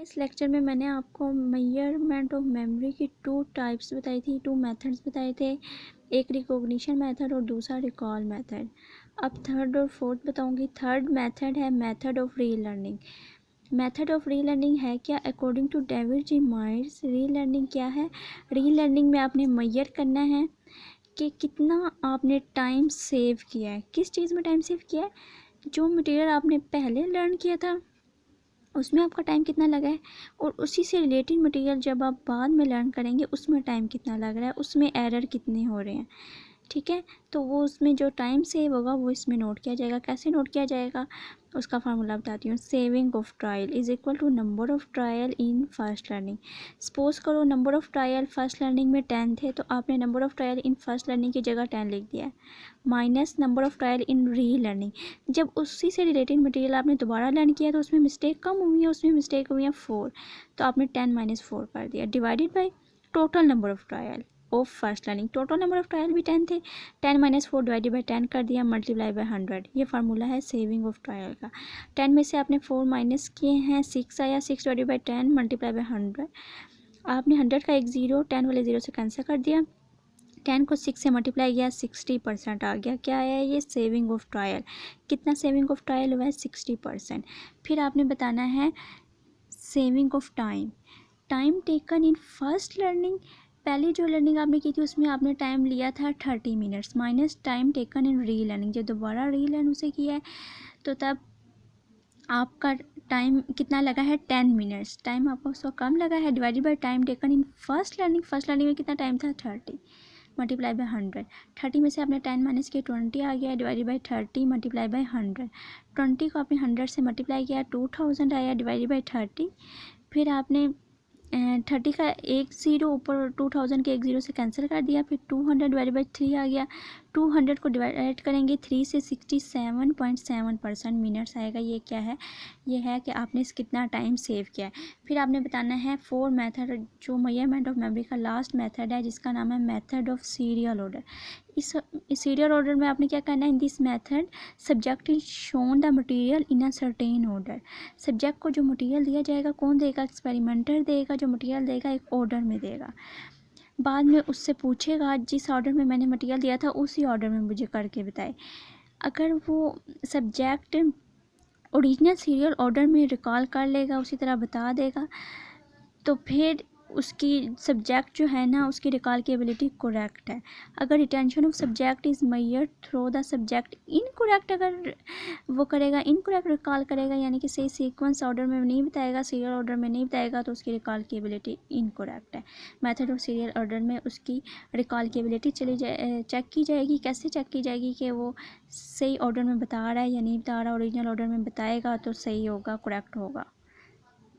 इस लेक्चर में मैंने आपको मेजरमेंट ऑफ मेमोरी की 2 टाइप्स बताई थी, 2 मेथड्स बताए थे, एक रिकॉग्निशन मेथड और दूसरा रिकॉल मेथड। अब थर्ड और फोर्थ बताऊंगी। थर्ड मेथड है method of relearning. Method of relearning है क्या? According to David G Myers relearning क्या है? रीलर्निंग में आपने मेजर करना है कि कितना आपने टाइम सेव किया है। किस चीज़ में टाइम सेव किया है? जो मटेरियल आपने पहले लर्न किया था उसमें आपका टाइम कितना लगा है, और उसी से रिलेटेड मटेरियल जब आप बाद में लर्न करेंगे उसमें टाइम कितना लग रहा है, उसमें एरर कितने हो रहे हैं। ठीक है, तो वो उसमें जो टाइम सेव होगा वो इसमें नोट किया जाएगा। कैसे नोट किया जाएगा उसका फार्मूला बताती हूँ। Saving of trial is equal to number of trial in first learning. Suppose करो number of trial first learning में 10 थे, तो आपने number of trial in first learning की जगह 10 लिख दिया है, minus number of trial in relearning. जब उसी से रिलेटेड मटेरियल आपने दोबारा लर्न किया तो उसमें मिस्टेक कम हुई है, उसमें मिस्टेक हुई है 4, तो आपने 10 माइनस 4 कर दिया, divided by total number of trial of first learning. Total number of trial भी 10 थे, 10 माइनस 4 डिवाइडेड बाई 10 कर दिया, मल्टीप्लाई बाई 100। ये फार्मूला है सेविंग ऑफ ट्रायल का। 10 में से आपने 4 माइनस किए हैं, 6 आया, 6 डिवाइडेड बाई 10 मल्टीप्लाई बाई 100। आपने 100 का एक ज़ीरो 10 वाले ज़ीरो से कैंसिल कर दिया, 10 को 6 से मल्टीप्लाई किया, 60% आ गया। क्या आया? ये सेविंग ऑफ ट्रायल। कितना सेविंग ऑफ ट्रायल हुआ है? 60%। फिर आपने बताना है saving of time. Time taken in first learning, पहली जो लर्निंग आपने की थी उसमें आपने टाइम लिया था 30 minutes, minus time taken in relearning, जब दोबारा री लर्न उसे किया है तो तब आपका टाइम कितना लगा है? 10 मिनट्स। टाइम आपका उसका कम लगा है, divided by time taken in first learning. First learning में कितना टाइम था? 30 मल्टीप्लाई बाई 100। 30 में से आपने 10 माइनस किया, 20 आ गया, डिवाइडेड बाई 30 मल्टीप्लाई बाई 100। 20 को आपने 100 से मल्टीप्लाई किया, 2000 आया, डिवाइडेड बाई 30। फिर आपने 30 का एक ज़ीरो ऊपर 2000 के एक ज़ीरो से कैंसिल कर दिया, फिर 200 डिवाइडेड बाई 3 आ गया। 200 को डिवाइड करेंगे 3 से, 67.7% मिनट्स आएगा। ये क्या है? ये है कि आपने कितना टाइम सेव किया है। फिर आपने बताना है 4 मेथड, जो मेजरमेंट ऑफ मेमोरी का लास्ट मेथड है, जिसका नाम है मेथड ऑफ सीरियल ऑर्डर। इस सीरियल ऑर्डर में आपने क्या करना है? In this method subject is shown the material in a certain order. Subject को जो मटेरियल दिया जाएगा, कौन देगा? एक्सपेरिमेंटर देगा। जो मटेरियल देगा एक ऑर्डर में देगा, बाद में उससे पूछेगा जिस ऑर्डर में मैंने मटेरियल दिया था उसी ऑर्डर में मुझे करके बताए। अगर वो सब्जेक्ट ओरिजिनल सीरियल ऑर्डर में रिकॉल कर लेगा, उसी तरह बता देगा, तो फिर उसकी सब्जेक्ट जो है ना, उसकी रिकॉल की एबिलिटी करेक्ट है। अगर retention of subject is measured through the subject incorrect, अगर वो करेगा इनकरेक्ट रिकॉल करेगा, यानी कि सही सीक्वेंस ऑर्डर में नहीं बताएगा, सीरियल ऑर्डर में नहीं बताएगा, तो उसकी रिकॉल की एबिलिटी इनकरेक्ट है। मेथड ऑफ सीरियल ऑर्डर में उसकी रिकॉल की एबिलिटी चेक की जाएगी। कैसे चेक की जाएगी? कि वो सही ऑर्डर में बता रहा है या नहीं बता रहा। ओरिजिनल ऑर्डर में बताएगा तो सही होगा, करेक्ट होगा।